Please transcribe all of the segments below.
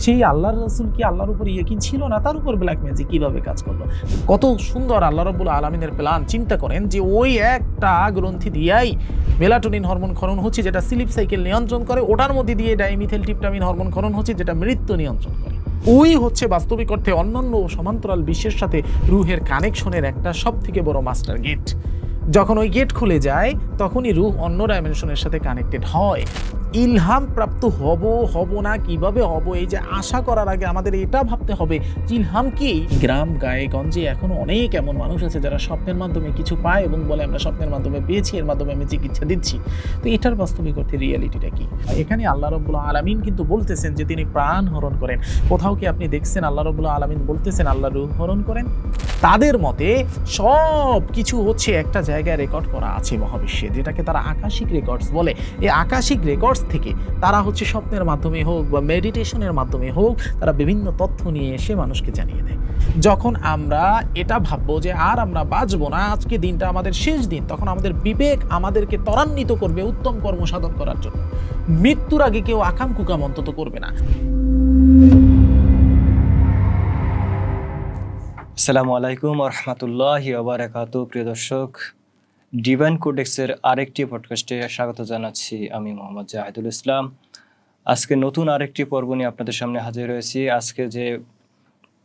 সেই আল্লাহর রাসূল কি আল্লাহর উপর ইয়াকিন ছিল না? তার উপর ব্ল্যাক ম্যাজিক কিভাবে কাজ করলো? কত সুন্দর আল্লাহ রাব্বুল আলামিনের প্ল্যান। চিন্তা করেন যে ওই একটা গ্রন্থি দিয়াই মেলাটোনিন হরমোন ক্ষরণ হচ্ছে, যেটা স্লিপ সাইকেল নিয়ন্ত্রণ করে। ওটার মধ্যে দিয়ে ডাইমিথিল ট্রিপটামিন হরমোন ক্ষরণ হচ্ছে, যেটা মৃত্যু নিয়ন্ত্রণ করে। ওই হচ্ছে বাস্তবিক অর্থে অন্যান্য সমান্তরাল বিশ্বের সাথে রুহের কানেকশনের একটা সব থেকে বড় মাস্টার গেট। যখন ওই গেট খুলে যায় তখনই রুহ অন্য ডাইমেনশনের সাথে কানেক্টেড হয়। ইলহাম প্রাপ্ত হব না, কিভাবে হব, এই যে আশা করার আগে আমাদের এটা ভাবতে হবে ইলহাম কি। গ্রাম গায়ে গঞ্জে এখনো অনেক এমন মানুষ আছে যারা স্বপ্নের মাধ্যমে কিছু পায় এবং বলে আমরা স্বপ্নের মাধ্যমে পেয়েছি, এর মাধ্যমে আমি চিকিৎসা দিচ্ছি। তো এটার বাস্তবিক অর্থে রিয়ালিটিটা কি? এখানে আল্লাহ রাব্বুল আলামিন কিন্তু বলতেছেন যে তিনি প্রাণ হরণ করেন। কোথাও কি আপনি দেখছেন আল্লাহ রাব্বুল আলামিন বলতেছেন আল্লাহ রূহ হরণ করেন? তাদের মতে সব কিছু হচ্ছে একটা জায়গায় রেকর্ড করা আছে মহাবিশ্বে, যেটাকে তারা আকাশিক রেকর্ডস বলে। এই আকাশিক রেকর্ডস থেকে তারা হচ্ছে স্বপ্নের মাধ্যমে হোক বা মেডিটেশনের মাধ্যমে হোক, তারা বিভিন্ন তথ্য নিয়ে এসে মানুষকে জানিয়ে দেয়। যখন আমরা এটা ভাববো যে আর আমরা বাঁচবো না, আজকে দিনটা আমাদের শেষ দিন, তখন আমাদের বিবেক আমাদেরকে ত্বরান্বিত করবে উত্তম কর্ম সাধন করার জন্য। মৃত্যুর আগে কেউ আকাম কুকাম অন্তত করবে না। আসসালামু আলাইকুম রহমতুল্লাহি ওয়া বারাকাতুহু। প্রিয় দর্শক, ডিভাইন কোডেক্সের আরেকটি পডকাস্টে স্বাগত জানাচ্ছি। আমি মোহাম্মদ জাহিদুল ইসলাম। আজকে নতুন আরেকটি পর্ব নিয়ে আপনাদের সামনে হাজির হয়েছি। আজকে যে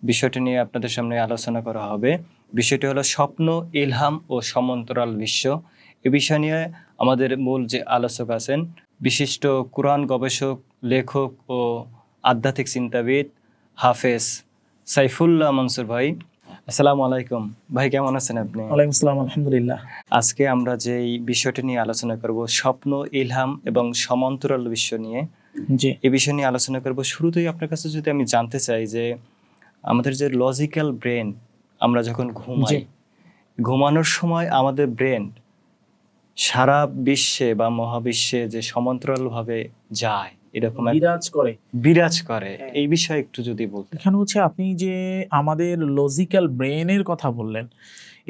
বিষয়টি নিয়ে আপনাদের সামনে আলোচনা করা হবে, বিষয়টি হলো স্বপ্ন, ইলহাম ও সমান্তরাল বিশ্ব। এ বিষয় নিয়ে আমাদের মূল যে আলোচক আছেন, বিশিষ্ট কুরআন গবেষক, লেখক ও আধ্যাত্মিক চিন্তাবিদ হাফেজ সাইফুল্লাহ মনসুর ভাই। আসসালামু আলাইকুম ভাই, কেমন আছেন আপনি? ওয়ালাইকুম আসসালাম, আলহামদুলিল্লাহ। আজকে আমরা যেই বিষয়টি নিয়ে আলোচনা করব, স্বপ্ন, ইলহাম এবং সমান্তরাল বিশ্ব নিয়ে, জি, এই বিষয় নিয়ে আলোচনা করব। শুরুতেই আপনার কাছে যদি আমি জানতে চাই যে আমাদের যে লজিক্যাল ব্রেন, আমরা যখন ঘুমাই, ঘুমানোর সময় আমাদের ব্রেন সারা বিশ্বে বা মহাবিশ্বে যে সমান্তরালভাবে যায়, এরকম বিরাজ করে, এই বিষয়ে একটু যদি বলতেন। এখানে হচ্ছে আপনি যে আমাদের লজিক্যাল ব্রেনের কথা বললেন,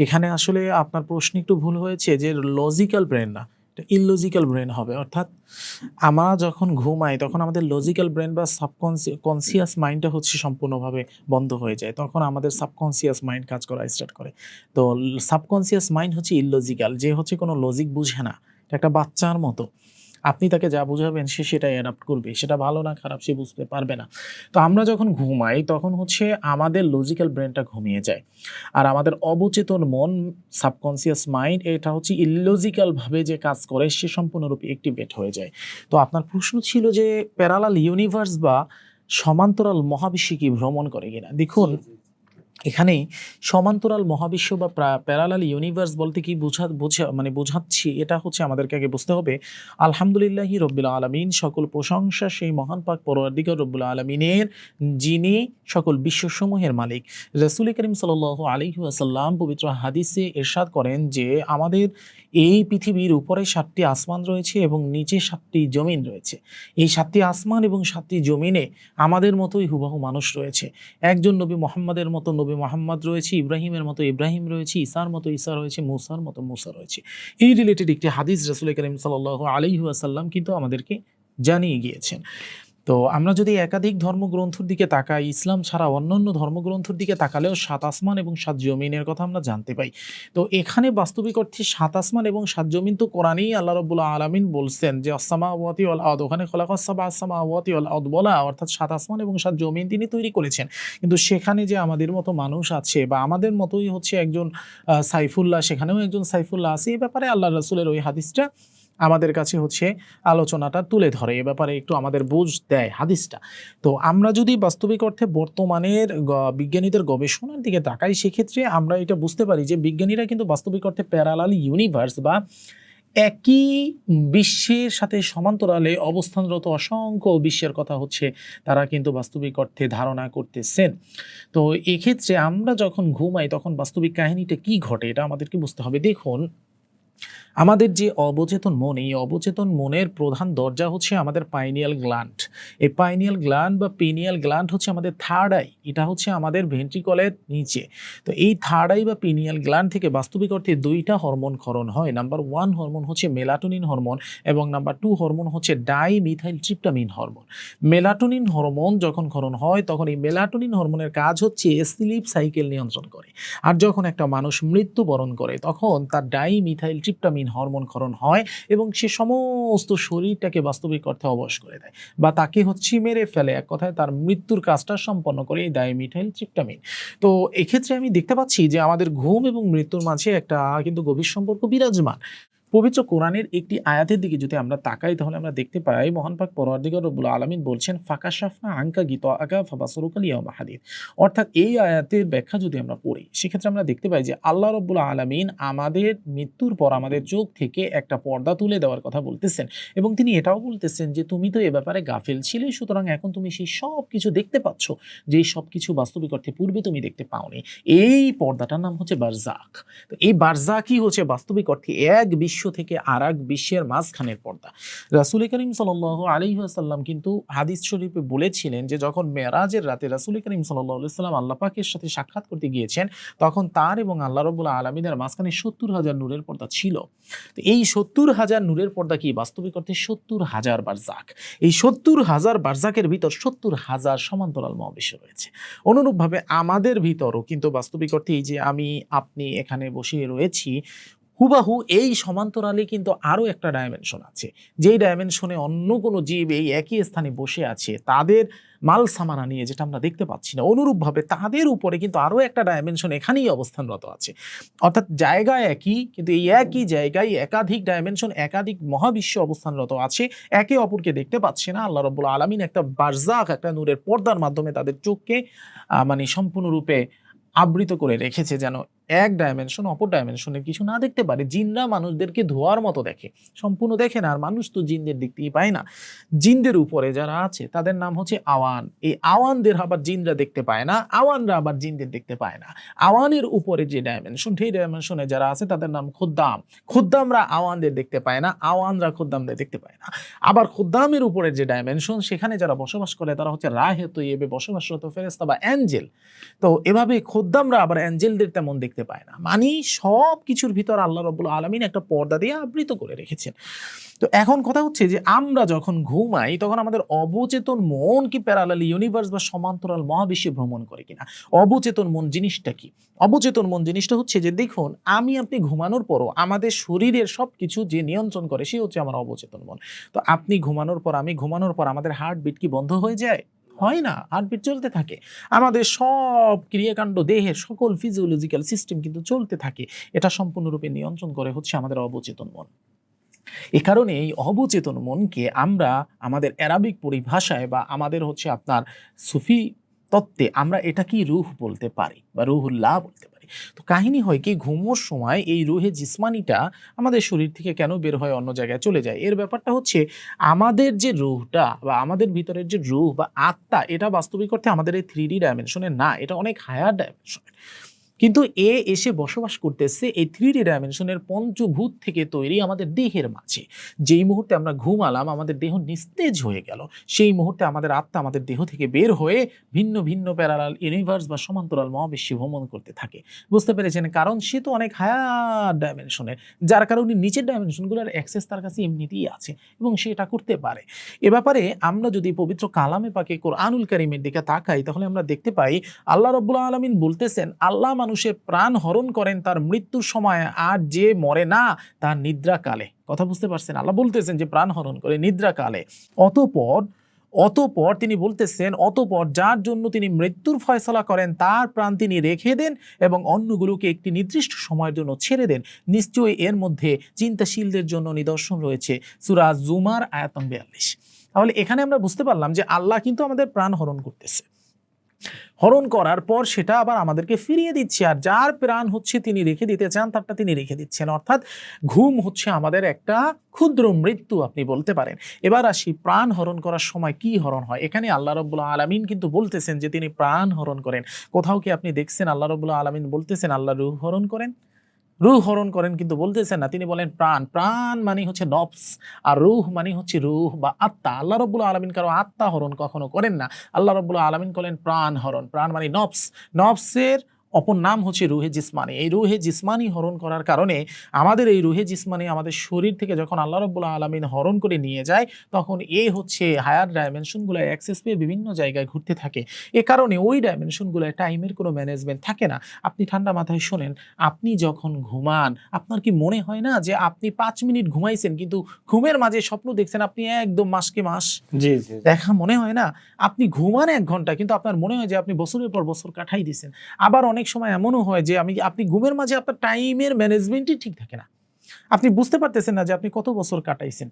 এখানে আসলে আপনার প্রশ্ন একটু ভুল হয়েছে। যে লজিক্যাল ব্রেন না, এটা ইললজিক্যাল ব্রেন হবে। অর্থাৎ আমরা যখন ঘুমাই তখন আমাদের লজিক্যাল ব্রেন বা সাবকনসিয়াস মাইন্ডটা হচ্ছে সম্পূর্ণভাবে বন্ধ হয়ে যায়। তখন আমাদের সাবকনসিয়াস মাইন্ড কাজ করা স্টার্ট করে। তো সাবকনসিয়াস মাইন্ড হচ্ছে ইললজিক্যাল, যে হচ্ছে কোনো লজিক বুঝে না। এটা একটা বাচ্চার মতো। আপনি তাকে যা বুঝাবেন সে সেটাই অ্যাডাপ্ট করবে, সেটা ভালো না খারাপ সে বুঝতে পারবে না। তো আমরা যখন ঘুমাই তখন হচ্ছে আমাদের লজিক্যাল ব্রেনটা ঘুমিয়ে যায়, আর আমাদের অবচেতন মন, সাবকনসিয়াস মাইন্ড, এটা হচ্ছে ইললজিক্যালভাবে যে কাজ করে সে সম্পূর্ণরূপে অ্যাক্টিভেট হয়ে যায়। তো আপনার প্রশ্ন ছিল যে প্যারালাল ইউনিভার্স বা সমান্তরাল মহাবিশ্বে কি ভ্রমণ করে কিনা। দেখুন, এখানেই সমান্তরাল মহাবিশ্ব বা প্যারালাল ইউনিভার্স বলতে কি বোঝাচ্ছি, এটা হচ্ছে আমাদেরকে আগে বুঝতে হবে। আলহামদুলিল্লাহি রব্বিল আলামিন, সকল প্রশংসা সেই মহান পাক পরওয়ারদিগার রব্বুল আলামিনের, যিনি সকল বিশ্বসমূহের মালিক। রাসূল করিম সাল্লাল্লাহু আলাইহি ওয়াসাল্লাম পবিত্র হাদিসে ইরশাদ করেন যে আমাদের এই পৃথিবীর উপরে 7টি আসমান রয়েছে এবং নিচে 7টি জমিন রয়েছে। এই 7টি আসমান এবং 7টি জমিনে আমাদের মতোই হুবহু মানুষ রয়েছে। একজন নবী মুহাম্মাদের মতো নবী মুহাম্মদ রয়েছে, ইব্রাহিমের মতো ইব্রাহিম রয়েছে, ঈসার মতো ঈসা রয়েছে, মূসার মতো মূসা রয়েছে। এই রিলেটেড একটি হাদিস রাসূল করিম সাল্লাল্লাহু আলাইহি ওয়াসাল্লাম কিন্তু আমাদেরকে জানিয়ে গিয়েছেন। তো আমরা যদি একাধিক ধর্মগ্রন্থের দিকে তাকাই, ইসলাম ছাড়া অন্যান্য ধর্মগ্রন্থের দিকে তাকালেও 7 আসমান এবং 7 জমিনের কথা আমরা জানতে পাই। তো এখানে বাস্তবিক অর্থে 7 আসমান এবং 7 জমিন তো কোরআনেই আল্লাহ রাব্বুল আলামিন বলছেন যে আসসামাওয়াতি ওয়াল আরদ, ওখানে খলাকাস সাবআ আসসামাওয়াতি ওয়াল আরদ বলা, অর্থাৎ 7 আসমান এবং 7 জমিন তিনি তৈরি করেছেন। কিন্তু সেখানে যে আমাদের মতো মানুষ আছে বা আমাদের মতোই হচ্ছে একজন সাইফুল্লাহ, সেখানেও একজন সাইফুল্লাহ আছে, এই ব্যাপারে আল্লাহ রাসূলের ওই হাদিসটা আমাদের কাছে হচ্ছে আলোচনাটা তুলে ধরে, এ ব্যাপারে একটু আমাদের বুঝ দেয় হাদিসটা। তো আমরা যদি বাস্তবিক অর্থে বর্তমানের বিজ্ঞানীদের গবেষণার দিকে তাকাই, সেক্ষেত্রে আমরা এটা বুঝতে পারি যে বিজ্ঞানীরা কিন্তু বাস্তবিক অর্থে প্যারালাল ইউনিভার্স বা একই বিশ্বের সাথে সমান্তরালে অবস্থানরত অসংখ্য বিশ্বের কথা হচ্ছে তারা কিন্তু বাস্তবিক অর্থে ধারণা করতেছেন। তো এক্ষেত্রে আমরা যখন ঘুমাই তখন বাস্তবিক কাহিনীটা কি ঘটে এটা আমাদেরকে বুঝতে হবে। দেখুন, আমাদের যে অবচেতন মন, এই অবচেতন মনের প্রধান দরজা হচ্ছে আমাদের পাইনিয়াল গ্ল্যান্ড। এই পাইনিয়াল গ্ল্যান্ড বা পিনিয়াল গ্ল্যান্ড হচ্ছে আমাদের থার্ড আই, এটা হচ্ছে আমাদের ভেন্ট্রিকলের নিচে। তো এই থার্ড আই বা পিনিয়াল গ্ল্যান্ড থেকে বাস্তবিক অর্থে দুইটা হরমোন ক্ষরণ হয়। নাম্বার 1 হরমোন হচ্ছে মেলাটোনিন হরমোন এবং নাম্বার 2 হরমোন হচ্ছে ডাইমিথাইল ট্রিপটামিন হরমোন। মেলাটোনিন হরমোন যখন ক্ষরণ হয় তখন এই মেলাটোনিন হরমোনের কাজ হচ্ছে স্লিপ সাইকেল নিয়ন্ত্রণ করে। আর যখন একটা মানুষ মৃত্যুবরণ করে তখন তার ডাইমিথাইল ট্রিপটামিন হরমোন ক্ষরণ হয় এবং সে সমস্ত শরীরটাকে বাস্তবিক অর্থে অবশ করে দেয় বা তাকে হচ্ছে মেরে ফেলে, এক কথায় তার মৃত্যুর কাজটা সম্পন্ন করে এই ডাইমিথাইল ট্রিপটামিন। তো এক্ষেত্রে আমি দেখতে পাচ্ছি যে আমাদের ঘুম এবং মৃত্যুর মাঝে একটা কিন্তু গভীর সম্পর্ক বিরাজমান। পবিত্র কোরআনের একটি আয়াতের দিকে যদি আমরা তাকাই তাহলে আমরা দেখতে পাই মহান পাক পরওয়ারদিগার রব্বুল আলামিন বলছেন ফাকাশাফনা আনকা গিতাআকা ফাবাসরুকা লিয়াউমা হাদিদ। অর্থাৎ এই আয়াতের ব্যাখ্যা যদি আমরা পড়ি সেক্ষেত্রে আমরা দেখতে পাই যে আল্লাহ রব্বুল আলামিন আমাদের মৃত্যুর পর আমাদের চোখ থেকে একটা পর্দা তুলে দেওয়ার কথা বলতেছেন এবং তিনি এটাও বলতেছেন যে তুমি তো এ ব্যাপারে গাফেল ছিলে, সুতরাং এখন তুমি সেই সব কিছু দেখতে পাচ্ছ যেই সব কিছু বাস্তবিক অর্থে পূর্বে তুমি দেখতে পাওনি। এই পর্দাটার নাম হচ্ছে বারজাক। তো এই বারজাকই হচ্ছে বাস্তবিক অর্থে এক বিশ্ব থেকে আর এক বিশ্বের মাঝখানের পর্দা। রাসূল করিম সাল্লাল্লাহু আলাইহি ওয়াসাল্লাম কিন্তু হাদিস শরীফে বলেছিলেন যে যখন মেরাজের রাতে রাসূল করিম সাল্লাল্লাহু আলাইহি ওয়াসাল্লাম আল্লাহ পাকের সাথে সাক্ষাৎ করতে গিয়েছেন তখন তার এবং আল্লাহ রাব্বুল আলামিনের মাঝখানে ৭০,০০০ নূরের পর্দা ছিল। তো এই ৭০,০০০ নূরের পর্দা কি বাস্তবিক অর্থে ৭০,০০০ বারজাক। এই ৭০,০০০ বারজাকের ভিতর ৭০,০০০ সমান্তরাল মহাবিশ্ব রয়েছে। অনুরূপভাবে আমাদের ভিতরও কিন্তু বাস্তবিক অর্থে এই যে আমি আপনি এখানে বসে রয়েছি হুবাহু এই সমান্তরালে কিন্তু আরো একটা ডাইমেনশন আছে, যেই ডাইমেনশনে অন্য কোনো জীব এই একই স্থানে বসে আছে তাদের মাল সামানা নিয়ে, যেটা আমরা দেখতে পাচ্ছি না। অনুরূপভাবে তাদের উপরে কিন্তু আরো একটা ডাইমেনশন এখানেই অবস্থানরত আছে। অর্থাৎ জায়গা একই কিন্তু এই একই জায়গায় একাধিক ডাইমেনশন একাধিক মহাবিশ্ব অবস্থানরত আছে, একে অপরকে দেখতে পাচ্ছে না। আল্লাহ রাব্বুল আলামিন একটা বারজাক, একটা নূরের পর্দার মাধ্যমে তাদের চোখকে মানে সম্পূর্ণরূপে আবৃত করে রেখেছে যেন এক ডাইমেনশন অপর ডাইমেনশনের কিছু না দেখতে পারে। জিনরা মানুষদেরকে ধোয়ার মতো দেখে, সম্পূর্ণ দেখে না। আর মানুষ তো জিনদের দেখতেই পায় না। জিনদের উপরে যারা আছে তাদের নাম হচ্ছে আওয়ান। এই আওয়ানদের আবার জিনরা দেখতে পায় না, আওয়ানরা আবার জিনদের দেখতে পায় না। আওয়ানের উপরে যে ডাইমেনশন সেই ডাইমেনশনে যারা আছে তাদের নাম খুদ্দাম। খুদ্দামরা আওয়ানদের দেখতে পায় না, আওয়ানরা খুদ্দামদের দেখতে পায় না। আবার খুদ্দামের উপরে যে ডাইমেনশন সেখানে যারা বসবাস করে তারা হচ্ছে রাহে তৈয়বে বসবাসরত ফেরেশতা বা অ্যাঞ্জেল। তো এভাবে খুদ্দামরা আবার অ্যাঞ্জেলদের তেমন দেখতে পায় না। মানে সব কিছুর ভিতর আল্লাহ রাব্বুল আলামিন একটা পর্দা দিয়ে আবৃত করে রেখেছেন। তো এখন কথা হচ্ছে যে আমরা যখন ঘুমাই তখন আমাদের অবচেতন মন কি প্যারালাল ইউনিভার্স বা সমান্তরাল মহাবিশ্বে ভ্রমণ করে কিনা। অবচেতন মন জিনিসটা কি? অবচেতন মন জিনিসটা হচ্ছে যে দেখুন আমি আপনি ঘুমানোর পরও আমাদের শরীরের সবকিছু যে নিয়ন্ত্রণ করে সে হচ্ছে আমার অবচেতন মন। তো আপনি ঘুমানোর পর আমি ঘুমানোর পর আমাদের হার্টবিট কি বন্ধ হয়ে যায়? হয় না, হার্টবিট চলতে থাকে। আমাদের সব ক্রিয়াকাণ্ড দেহের সকল ফিজিওলজিক্যাল সিস্টেম কিন্তু চলতে থাকে। এটা সম্পূর্ণরূপে নিয়ন্ত্রণ করে হচ্ছে আমাদের অবচেতন মন। এ কারণে এই অবচেতন মনকে আমরা আমাদের অ্যারাবিক পরিভাষায় বা আমাদের হচ্ছে আপনার সুফি তত্ত্বে আমরা এটা কি রূহ বলতে পারি বা রুহুল্লাহ বলতে পারি। তো কাহিনী হয় কি ঘুমোর সময় এই রুহে জিসমানিটা আমাদের শরীর থেকে কেন বের হয় অন্য জায়গায় চলে যায়। এর ব্যাপারটা হচ্ছে আমাদের যে রুহটা বা আমাদের ভিতরের যে রুহ বা আত্মা এটা বাস্তবিক অর্থে আমাদের এই 3D ডাইমেনশনে না, এটা অনেক হায়ার ডাইমেনশনে। কিন্তু এ এসে বসবাস করতেছে এই 3D ডাইমেনশনের পঞ্চভূত থেকে তৈরি আমাদের দেহের মাঝে। যেই মুহূর্তে আমরা ঘুমালাম আমাদের দেহ নিস্তেজ হয়ে গেল, সেই মুহূর্তে আমাদের আত্মা আমাদের দেহ থেকে বের হয়ে ভিন্ন ভিন্ন প্যারালাল ইউনিভার্স বা সমান্তরাল মহাবিশ্বে ভ্রমণ করতে থাকে। বুঝতে পেরেছেন? কারণ সে তো অনেক হায়ার ডাইমেনশনের, যার কারণে নিচের ডাইমেনশনগুলোর অ্যাক্সেস তার কাছে এমনিতেই আছে এবং সে এটা করতে পারে। এ ব্যাপারে আমরা যদি পবিত্র কালামে পাকে কোরআনুল কারীমের দিকে তাকাই তাহলে আমরা দেখতে পাই আল্লাহ রাব্বুল আলামিন বলতেছেন আল্লাহ মানুষের প্রাণ হরণ করেন তার মৃত্যুর সময়, আর যে মরে না তার নিদ্রাকালে। কথা বুঝতে পারছেন? আল্লাহ বলতেছেন যে প্রাণ হরণ করে নিদ্রাকালে। অতঃপর তিনি বলতেছেন অতঃপর যার জন্য তিনি মৃত্যুর ফয়সালা করেন তার প্রাণ তিনি রেখে দেন এবং অন্যগুলোকে একটি নির্দিষ্ট সময়ের জন্য ছেড়ে দেন। নিশ্চয়ই এর মধ্যে চিন্তাশীলদের জন্য নিদর্শন রয়েছে। সূরা জুমার আয়াত নম্বর 42। তাহলে এখানে আমরা বুঝতে পারলাম যে আল্লাহ কিন্তু আমাদের প্রাণ হরণ করতেছে, হরণ করার পর সেটা আবার আমাদেরকে ফিরিয়ে দিচ্ছে। আর যার প্রাণ হচ্ছে তিনি রেখে দিতে চান তারটা তিনি রেখে দিচ্ছেন। অর্থাৎ ঘুম হচ্ছে আমাদের একটা ক্ষুদ্র মৃত্যু আপনি বলতে পারেন। এবার আসি প্রাণ হরণ করার সময় কি হরণ হয়। এখানে আল্লাহ রাব্বুল আলামিন কিন্তু বলতেছেন যে তিনি প্রাণ হরণ করেন। কোথাও কি আপনি দেখছেন আল্লাহ রাব্বুল আলামিন বলতেছেন আল্লাহ রূহ হরণ করেন? রুহ হরণ করেন কিন্তু বলতেছেন না, তিনি বলেন প্রাণ। প্রাণ মানে হচ্ছে নফস, আর রুহ মানে হচ্ছে রুহ বা আত্মা। আল্লাহ রাব্বুল আলামিন কারো আত্মা হরণ কখনো করেন না। আল্লাহ রাব্বুল আলামিন করেন প্রাণ হরণ। প্রাণ মানে নফস, নফসের অপর নাম হচ্ছে রুহে জিসমানি। এই রুহে জিসমানি হরণ করার কারণে আমাদের এই রুহে জিসমানি আমাদের শরীর থেকে যখন আল্লাহ রাব্বুল আলামিন হরণ করে নিয়ে যায়, তখন হচ্ছে হায়ার ডাইমেনশনগুলো অ্যাক্সেস পেয়ে বিভিন্ন জায়গায় ঘুরতে থাকে। এ কারণে ওই ডাইমেনশনগুলোয় টাইমের কোনো ম্যানেজমেন্ট থাকে না। আপনি ঠান্ডা মাথায় শোনেন, আপনি যখন ঘুমান আপনার কি মনে হয় না যে আপনি 5 মিনিট ঘুমাইছেন, কিন্তু ঘুমের মাঝে স্বপ্ন দেখছেন আপনি একদম মাসকে মাস জি জি। দেখা মনে হয় না? আপনি ঘুমান 1 ঘন্টা কিন্তু আপনার মনে হয় যে আপনি বছরের পর বছর কাটাই দিছেন। আবার অনেক সময় এমনও হয় যে আপনি ঘুমের মাঝে আপনার টাইমের ম্যানেজমেন্টই ঠিক থাকে না। আপনি বুঝতে পারতেছেন না যে আপনি কত বছর কাটাইছেন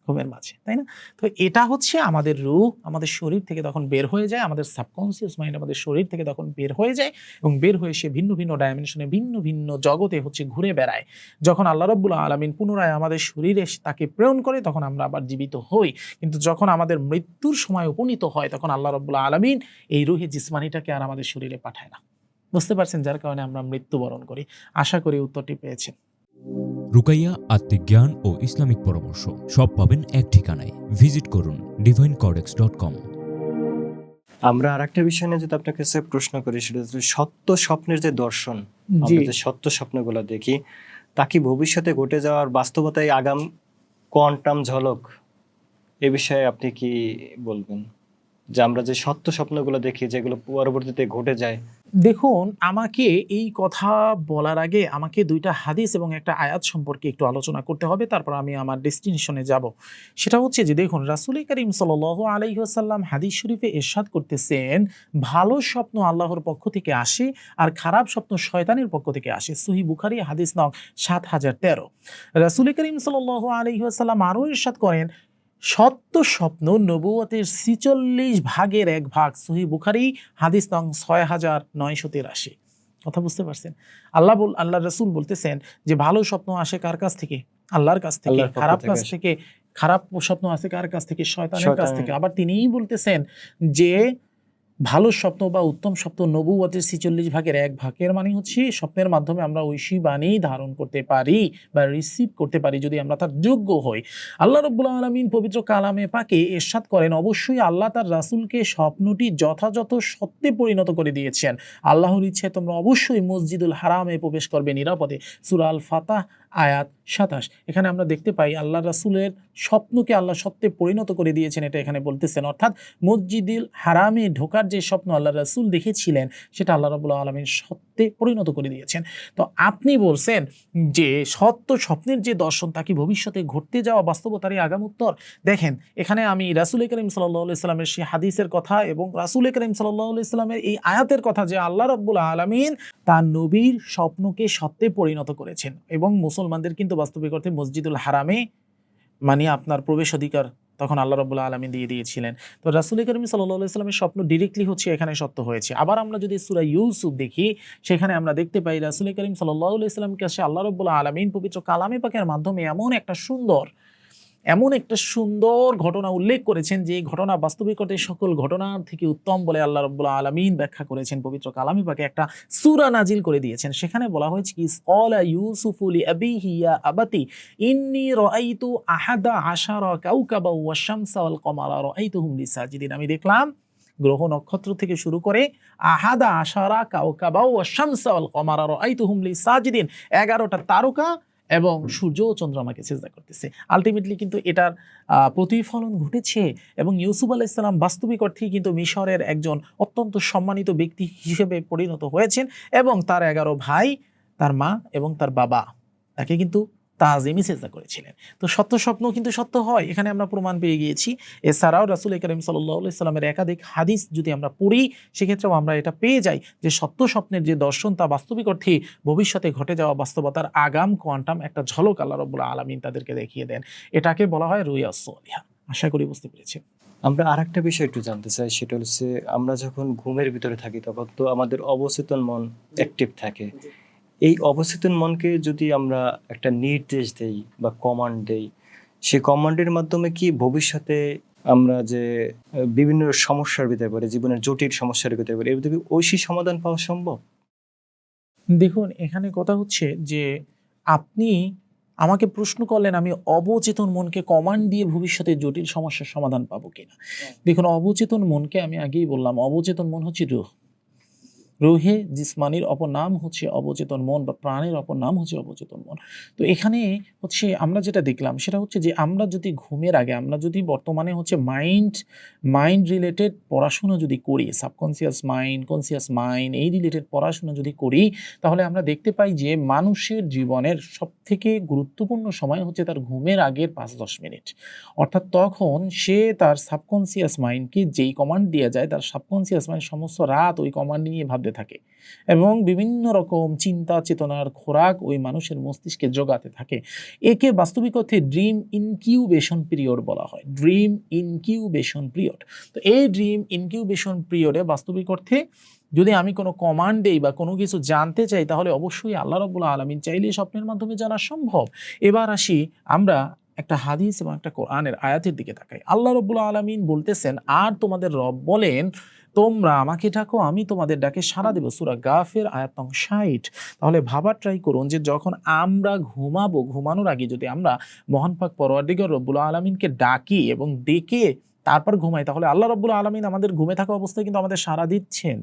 ঘুমের মাঝে, তাই না? তো এটা হচ্ছে আমাদের রূহ আমাদের শরীর থেকে তখন বের হয়ে যায়, আমাদের সাবকনসিয়াস মাইন্ড আমাদের শরীর থেকে তখন বের হয়ে যায় এবং বের হয়ে সে ভিন্ন ভিন্ন ডাইমেনশনে ভিন্ন ভিন্ন জগতে হচ্ছে ঘুরে বেড়ায়। যখন আল্লাহ রাব্বুল আলামিন পুনরায় আমাদের শরীরে তাকে প্রেরণ করে তখন আমরা আবার জীবিত হই। কিন্তু যখন আমাদের মৃত্যুর সময় উপনীত হয় তখন আল্লাহ রাব্বুল আলামিন এই রুহে জিসমানিটাকে আর আমাদের শরীরে পাঠায় না। বুঝতে পারছেন? যার কারণে আমরা মৃত্যুবরণ করি। আশা করি উত্তরটি পেয়েছেন। রুকাইয়া আত্মিক জ্ঞান ও ইসলামিক পরামর্শ সব পাবেন এক ঠিকানায়। ভিজিট করুন divinecodex.com। আমরা আরেকটা বিষয় নিয়ে যদি আপনার কাছে প্রশ্ন করি, সেটা হচ্ছে সত্য স্বপ্নের যে দর্শন, জি। আমরা যে সত্য স্বপ্নগুলো দেখি তা কি ভবিষ্যতে ঘটে যাওয়ার বাস্তবতায় আগাম কোয়ান্টাম ঝলক, এ বিষয়ে আপনি কি বলবেন? যে আমরা যে সত্য স্বপ্নগুলো দেখি যেগুলো পরবর্তীতে ঘটে যায়। দেখুন, আমাকে এই কথা বলার আগে আমাকে ২ টা হাদিস এবং একটা আয়াত সম্পর্কে একটু আলোচনা করতে হবে। তারপর আমি আমার ডেস্টিনেশনে যাব। সেটা হচ্ছে যে দেখুন, রাসূল করিম সাল্লাল্লাহু আলাইহি ওয়াসাল্লাম হাদিস শরীফে ইরশাদ করতেছেন, ভালো স্বপ্ন আল্লাহর পক্ষ থেকে আসে আর খারাপ স্বপ্ন শয়তানের পক্ষ থেকে আসে। সহিহ বুখারী হাদিস নং ৭০১৩। রাসূল করিম সাল্লাল্লাহু আলাইহি ওয়াসাল্লাম আরো ইরশাদ করেন, সত্য স্বপ্ন নবুয়তের ৪৬ ভাগের ১ ভাগ। সহিহ বুখারী হাদিস নং ৬৯৮৩। কথা বুঝতে পারছেন? আল্লাহ রাসূল বলতেছেন যে ভালো স্বপ্ন আসে কার কাছ থেকে? আল্লাহর কাছ থেকে। আল্লাহর পক্ষ খারাপ থেকে কাছ আসে। থেকে, খারাপ স্বপ্ন আসে কার কাছ থেকে? শয়তানের কাছ শয়তানের। থেকে। আবার তিনিই বলতেছেন যে ভালো স্বপ্ন বা উত্তম স্বপ্ন নবুয়তের ৪৬ ভাগের ১ ভাগের মানে হচ্ছে স্বপ্নের মাধ্যমে আমরা ঐশী বাণী ধারণ করতে পারি বা রিসিভ করতে পারি যদি আমরা তার যোগ্য হই। আল্লাহ রাব্বুল আলামিন পবিত্র কালামে পাকে ইরশাদ করেন, অবশ্যই আল্লাহ তার রাসূলকে স্বপ্নটি যথাযথ সত্যে পরিণত করে দিয়েছেন। আল্লাহর ইচ্ছায় তোমরা অবশ্যই মসজিদুল হারামে প্রবেশ করবে নিরাপদে। সূরা আল ফাতাহ আয়াত ২৭। এখানে আমরা দেখতে পাই আল্লাহ রাসূলের স্বপ্নকে আল্লাহ সত্যে পরিণত করে দিয়েছেন, এটা এখানে বলতেছেন। অর্থাৎ মসজিদুল হারামে ঢোকার যে স্বপ্ন আল্লাহ রাসূল দেখেছিলেন সেটা আল্লাহ রাব্বুল আলামিন সত্যে পরিণত করে দিয়েছেন। তো আপনি বলছেন যে সত্য স্বপ্নের যে দর্শন তা কি ভবিষ্যতে ঘটতে যাওয়া বাস্তবতারই আগাম উত্তর? দেখেন, এখানে আমি রাসূল করিম সাল্লাল্লাহু আলাইহি সাল্লামের সেই হাদিসের কথা এবং রাসূল করিম সাল্লাল্লাহু আলাইহি সাল্লামের এই আয়াতের কথা যে আল্লাহ রাব্বুল আলামিন তার নবীর স্বপ্নকে সত্যে পরিণত করেছেন এবং মুসলমানদের কিন্তু বাস্তবিক অর্থে মসজিদুল হারামে মানে আপনার প্রবেশ অধিকার তখন আল্লাহ রাব্বুল আলামিন দিয়ে দিয়েছিলেন। তো রাসূল করিম সাল্লাল্লাহু আলাইহি সাল্লামের স্বপ্ন ডিরেক্টলি হচ্ছে এখানে সত্য হয়েছে। আবার আমরা যদি সূরা ইউসুফ দেখি, সেখানে আমরা দেখতে পাই রাসূল করিম সাল্লাল্লাহু আলাইহি সাল্লামকে আল্লাহ রাব্বুল আলামিন পবিত্র কালামে পাকের মাধ্যমে এমন একটা সুন্দর ঘটনা উল্লেখ করেছেন যে ঘটনা বাস্তবিক অর্থে সকল ঘটনার থেকে উত্তম বলে আল্লাহ রাব্বুল আলামিন ব্যাখ্যা করেছেন। পবিত্র কালামে পাকে একটা সূরা নাজিল করে দিয়েছেন। সেখানে বলা হয়েছে কি, ক্বালা ইউসুফু লিআবিহি ইয়া আবাতি ইন্নী রাআইতু আহাদা আশারা কাওকাবা ওয়াশ শামসা ওয়াল কমারা রাআইতুহুম লি সাজিদিন। আমি দেখলাম গ্রহ নক্ষত্র থেকে শুরু করে আহাদা আশারা কাওকাবা ওয়াশ শামসা ওয়াল কমারা রাআইতুহুম লি সাজিদিন, ১১টা তারকা এবং সূর্য ও চন্দ্র আমাকে সিজদা করতেছে। আলটিমেটলি কিন্তু এটার প্রতিফলন ঘটেছে এবং ইউসুফ আলাইহিস সালাম বাস্তবিক অর্থেই কিন্তু মিশরের একজন অত্যন্ত সম্মানিত ব্যক্তি হিসেবে পরিণত হয়েছেন এবং তার ১১ ভাই, তার মা এবং তার বাবা তাকে কিন্তু তাজিমি সিজদা করেছিলেন। তো সত্য স্বপ্ন কিন্তু সত্য হয়, এখানে আমরা প্রমাণ পেয়ে গিয়েছি। এছাড়াও রাসূল করিম সাল্লাল্লাহু আলাইহি সাল্লামের একাধিক হাদিস যদি আমরা পড়ি, সেক্ষেত্রেও আমরা এটা পেয়ে যাই যে সত্য স্বপ্নের যে দর্শন তা বাস্তবিক অর্থে ভবিষ্যতে ঘটে যাওয়া বাস্তবতার আগাম কোয়ান্টাম একটা ঝলক আল্লাহ রাব্বুল আলামিন তাদেরকে দেখিয়ে দেন। এটাকে বলা হয় রুইয়া সলিহা। আশা করি বুঝতে পেরেছেন। আমরা আরেকটা বিষয় একটু জানতে চাই, সেটা হচ্ছে আমরা যখন ঘুমের ভিতরে থাকি তখন তো আমাদের অবচেতন মন অ্যাক্টিভ থাকে। এই অবচেতন মনকে যদি আমরা একটা নির্দেশ দেই বা কমান্ড দেই, সেই কমান্ডের মাধ্যমে কি ভবিষ্যতে আমরা যে বিভিন্ন সমস্যার ভিতরে পড়ে, জীবনের জটিল সমস্যার ভিতরে পড়ে, এর ভিতরে ঐশী সমাধান পাওয়া সম্ভব? দেখুন, এখানে কথা হচ্ছে যে আপনি আমাকে প্রশ্ন করলেন আমি অবচেতন মনকে কমান্ড দিয়ে ভবিষ্যতে জটিল সমস্যার সমাধান পাবো কিনা। দেখুন, অবচেতন মনকে আমি আগেই বললাম, অবচেতন মন হচ্ছে রুহ। রুহে জিসমানির অপর নাম হচ্ছে অবচেতন মন, বা প্রাণের অপর নাম হচ্ছে অবচেতন মন। তো এখানে হচ্ছে আমরা যেটা দেখলাম সেটা হচ্ছে যে আমরা যদি ঘুমের আগে আমরা যদি বর্তমানে হচ্ছে মাইন্ড রিলেটেড পড়াশোনা যদি করি, সাবকনসিয়াস মাইন্ড, কনসিয়াস মাইন্ড, এই রিলেটেড পড়াশোনা যদি করি, তাহলে আমরা দেখতে পাই যে মানুষের জীবনের সবথেকে গুরুত্বপূর্ণ সময় হচ্ছে তার ঘুমের আগের ৫-১০ মিনিট। অর্থাৎ তখন সে তার সাবকনসিয়াস মাইন্ডকে যেই কমান্ড দেয়া যায়, তার সাবকনসিয়াস মাইন্ড সমস্ত রাত ওই কমান্ড নিয়ে ভাবতে থাকে এবং বিভিন্ন রকম চিন্তা চেতনার খোরাক ওই মানুষের মস্তিষ্কে জোগাতে থাকে। একে বাস্তবিক অর্থে ড্রিম ইনকিউবেশন পিরিয়ড বলা হয়। Dream incubation period. তো এই ড্রিম ইনকিউবেশন পিরিয়ডে বাস্তবিক অর্থে যদি আমি কোনো কমান্ড দেই বা কোনো কিছু জানতে চাই, তাহলে অবশ্যই আল্লাহ রাব্বুল আলামিন চাইলে স্বপ্নের মাধ্যমে জানা সম্ভব। এবার আসি আমরা একটা হাদিস এবং একটা কোরআনের আয়াতের দিকে তাকাই। আল্লাহ রাব্বুল আলামিন বলতেছেন, আর তোমাদের রব বলেন, তোমরা আমাকে ডাকো, আমি তোমাদের ডাকে সাড়া দেব। সূরা গাফির আয়াত নং ৬০। তাহলে ভাবার ট্রাই করুন যে যখন আমরা ঘুমাবো, ঘুমানোর আগে যদি আমরা মহান পাক পরওয়ারদিগার রব্বুল আলামিনকে ডাকি এবং ডেকে তারপর ঘুমাই, তাহলে আল্লাহ রাব্বুল আলামিন আমাদের ঘুমে থাকা অবস্থায় কিন্তু আমাদের সাড়া দিচ্ছেন।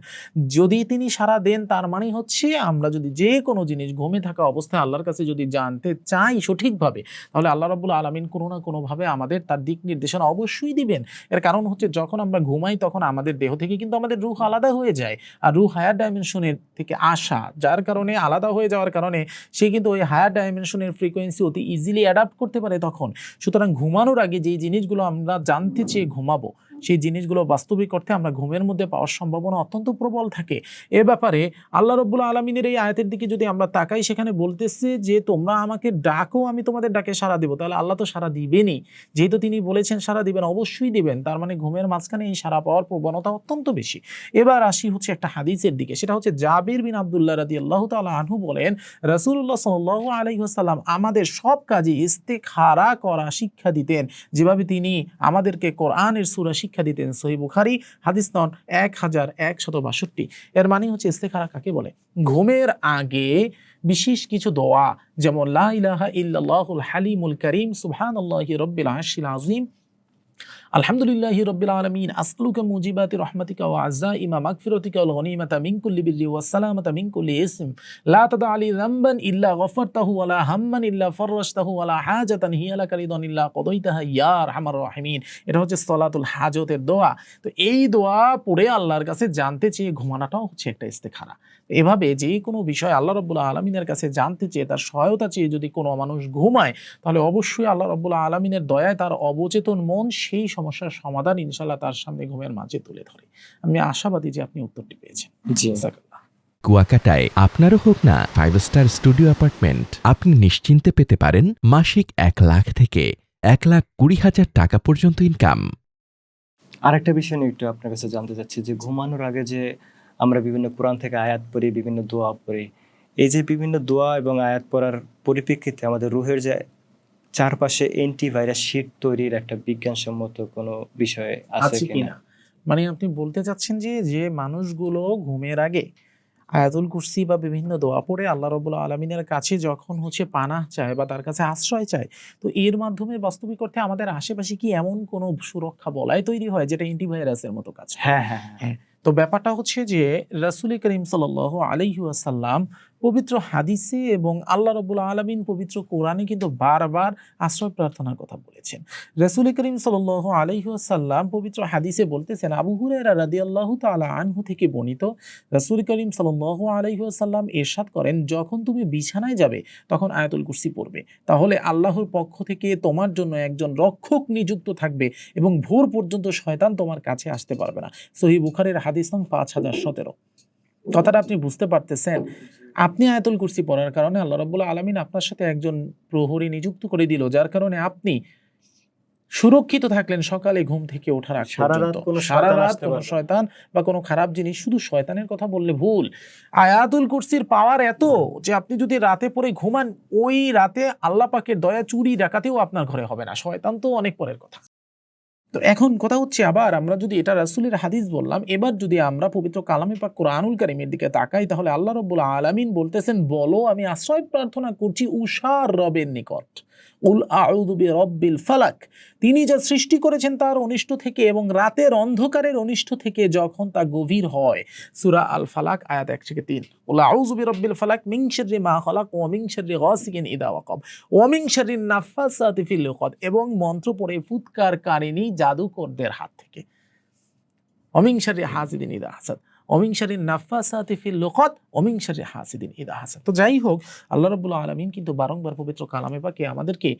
যদি তিনি সাড়া দেন, তার মানে হচ্ছে আমরা যদি যে কোনো জিনিস ঘুমে থাকা অবস্থায় আল্লাহর কাছে যদি জানতে চাই সঠিকভাবে, তাহলে আল্লাহ রাব্বুল আলামিন কোনো না কোনোভাবে আমাদের তার দিক নির্দেশনা অবশ্যই দিবেন। এর কারণ হচ্ছে যখন আমরা ঘুমাই তখন আমাদের দেহ থেকে কিন্তু আমাদের রূহ আলাদা হয়ে যায়, আর রূহ হায়ার ডাইমেনশনের থেকে আসা, যার কারণে আলাদা হয়ে যাওয়ার কারণে সে কিন্তু ওই হায়ার ডাইমেনশনের ফ্রিকোয়েন্সি অতি ইজিলি অ্যাডাপ্ট করতে পারে তখন। সুতরাং ঘুমানোর আগে যেই জিনিসগুলো আমরা জানতে চেয়ে ঘুমাবো, সেই জিনিসগুলো বাস্তবিক অর্থে আমরা ঘুমের মধ্যে পাওয়ার সম্ভাবনা অত্যন্ত প্রবল থাকে। এ ব্যাপারে আল্লাহ রাব্বুল আলামিনের এই আয়াতের দিকে যদি আমরা তাকাই, সেখানে বলতেছে যে তোমরা আমাকে ডাকো, আমি তোমাদের ডাকে সাড়া দেব। তাহলে আল্লাহ তো সাড়া দিবেনই, যেহেতু তিনি বলেছেন সাড়া দিবেন, অবশ্যই দিবেন। তার মানে ঘুমের মাঝখানে এই সাড়া পাওয়ার প্রবণতা অত্যন্ত বেশি। এবার আসি হচ্ছে একটা হাদিসের দিকে, সেটা হচ্ছে জাবির বিন আব্দুল্লাহ রাদিয়াল্লাহু তাআলা আনহু বলেন, রাসূলুল্লাহ সাল্লাল্লাহু আলাইহি ওয়াসাল্লাম আমাদের সব কাজে ইস্তেখারা করা শিক্ষা দিতেন, যেভাবে তিনি আমাদেরকে কোরআনের সূরা শিক্ষা দিতেন। সহিহ বুখারী হাদিস নং 1162। এর মানে হচ্ছে ইস্তেখারা কাকে বলে? ঘুমের আগে বিশেষ কিছু দোয়া, যেমন লা ইলাহা ইল্লাল্লাহুল হালিমুল কারীম, সুবহানাল্লাহি রাব্বিল আরশিল আযীম, আলহামদুলিল্লাহি রাব্বিল আলামিন, আসআলুকা মুজিবাতি রাহমাতিকা ওয়া আযাইমা মাগফিরাতিকা ওয়াল গনিমাতা মিন কুল্লি বিররি ওয়াস সালামাতা মিন কুল্লি ইসম, লা তাদা আলি যামবান ইল্লা গফারতাহু ওয়া লা হাম্মান ইল্লা ফাররাজতাহু ওয়া লা হাজাতান হিয়া লাকা রিদান ইল্লা কদাইতাহা ইয়া আরহামার রাহিমিন। এটা হচ্ছে সলাতুল হাজতের দোয়া। তো এই দোয়া পড়ে আল্লাহর কাছে জানতে চেয়ে ঘুমানোটাও হচ্ছে একটা ইস্তেখারা। এভাবে যে কোনো বিষয় আল্লাহ রাব্বুল আলামিনের কাছে জানতে চেয়ে, তার সহায়তা চেয়ে যদি কোনো মানুষ ঘুমায়, তাহলে অবশ্যই আল্লাহ রাব্বুল আলামিনের দয়ায় তার অবচেতন মন সেই সমস্যার সমাধান ইনশাআল্লাহ তার সামনে ঘুমের মাঝে তুলে ধরে। আমি আশাবাদী যে আপনি উত্তরটি পেয়েছেন। জি। জাযাকাল্লাহ। কুয়াকাটায় আপনারও হোক না 5 স্টার স্টুডিও অ্যাপার্টমেন্ট, আপনি নিশ্চিন্তে পেতে পারেন মাসিক 1 লাখ থেকে 1,20,000 টাকা পর্যন্ত ইনকাম। আরেকটা বিষয় নিয়ে একটু আপনার কাছে জানতে চাচ্ছি যে ঘুমানোর আগে যে আমরা বিভিন্ন কোরআন থেকে আয়াত পড়ি, বিভিন্ন দোয়া পড়ি, এই যে বিভিন্ন দোয়া এবং আয়াত পড়ার পরিপ্রেক্ষিতে আমাদের রুহের যে চারপাশে অ্যান্টিভাইরাস শীট তৈরির একটা বিজ্ঞানসম্মত কোনো বিষয় আছে আছে কিনা? কিনা? মানে আপনি বলতে চাচ্ছেন যে যে মানুষগুলো ঘুমের আগে আয়াতুল কুরসি বা বিভিন্ন দোয়া পড়ে আল্লাহ রাব্বুল আলামিনের কাছে যখন হচ্ছে পানাহ চায় বা তার কাছে আশ্রয় চায়, তো এর মাধ্যমে বাস্তবিক অর্থে আমাদের আশেপাশে কি এমন কোনো সুরক্ষা বলয় তৈরি হয় যেটা অ্যান্টিভাইরাসের মতো কাজ করে? হ্যাঁ হ্যাঁ হ্যাঁ। হ্যাঁ, তো ব্যাপারটা হচ্ছে যে রাসূল করিম সাল্লাল্লাহু আলাইহি ওয়াসাল্লাম পবিত্র হাদিসে এবং আল্লাহ রাব্বুল আলামিন পবিত্র কোরআনে কিন্তু বারবার আশ্রয় প্রার্থনার কথা বলেছেন। রাসূল করিম সাল্লাল্লাহু আলাইহি ওয়াসাল্লাম পবিত্র হাদিসে বলতেছেন, আবু হুরায়রা রাদিয়াল্লাহু তাআলা আনহু থেকে বর্ণিত, রাসূল করিম সাল্লাল্লাহু আলাইহি ওয়াসাল্লাম ইরশাদ করেন, যখন তুমি বিছানায় যাবে তখন আয়াতুল কুরসি পড়বে, তাহলে আল্লাহর পক্ষ থেকে তোমার জন্য একজন রক্ষক নিযুক্ত থাকবে এবং ভোর পর্যন্ত শয়তান তোমার কাছে আসতে পারবে না। সহিহ বুখারীর হাদিস নং 5017। কথাটা আপনি বুঝতে পারতেছেন? আপনি আয়াতুল কুরসি পড়ার কারণে আল্লাহ রাব্বুল আলামিন আপনার সাথে একজন প্রহরী নিযুক্ত করে দিল, যার কারণে আপনি সুরক্ষিত থাকলেন সকালে ঘুম থেকে ওঠার আগ সারা রাত পর্যন্ত। কোনো সারা শয়তান রাত আসতে কোনো পারবে না। শয়তান বা কোনো খারাপ জিনিস, শুধু শয়তানের কথা বললে ভুল। আয়াতুল কুরসির পাওয়ার এত যে আপনি যদি রাতে পড়ে ঘুমান, ওই রাতে আল্লাহ পাকের দয়া চুরি ডাকাতেও আপনার ঘরে হবে না। শয়তান তো অনেক পরের কথা। তো এখন কথা হচ্ছে, আবার আমরা যদি এটা রাসূলের হাদিস বললাম, এবার যদি আমরা পবিত্র কালামে পাক কোরআনুল কারীমের দিকে তাকাই, তাহলে আল্লাহ রাব্বুল আলামিন বলতেছেন, বলো আমি আশ্রয় প্রার্থনা করছি উষার রবের নিকট। উল আউযু বিরাব্বিল ফালাক, তিনি যা সৃষ্টি করেছেন তার অনিষ্ট থেকে এবং রাতের অন্ধকারের অনিষ্ট থেকে যখন তা গভীর হয়। সূরা আল ফালাক আয়াত 1 থেকে 3। উল আউযু বিরাব্বিল ফালাক মিন শাররি মা খালাক ওয়া মিন শাররি গাসিকিন ইযা ওয়াকাব ওয়া মিন শাররিন নাফাসাতি ফিল উকাদ, এবং মন্ত্র পড়ে ফুৎকারকারিণী জাদুকরদের হাত থেকে। ওয়া মিন শাররি হাসিদিন ইযা হাসাদ ওয়া মিন শাররিন নাফাসাতি ফিল উকাদ ওয়া মিন শাররি হাসিদিন ইযা হাসাদ। তো যাই হোক, আল্লাহ রাব্বুল আলামিন কিন্তু বারংবার পবিত্র কালামে পাকে আমাদেরকে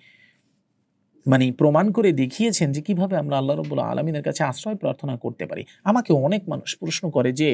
প্রমাণ করে দেখিয়েছেন যে কিভাবে আমরা আল্লাহ রাব্বুল আলামিনের কাছে আশ্রয় প্রার্থনা করতে পারি। আমাকে অনেক মানুষ প্রশ্ন করে যে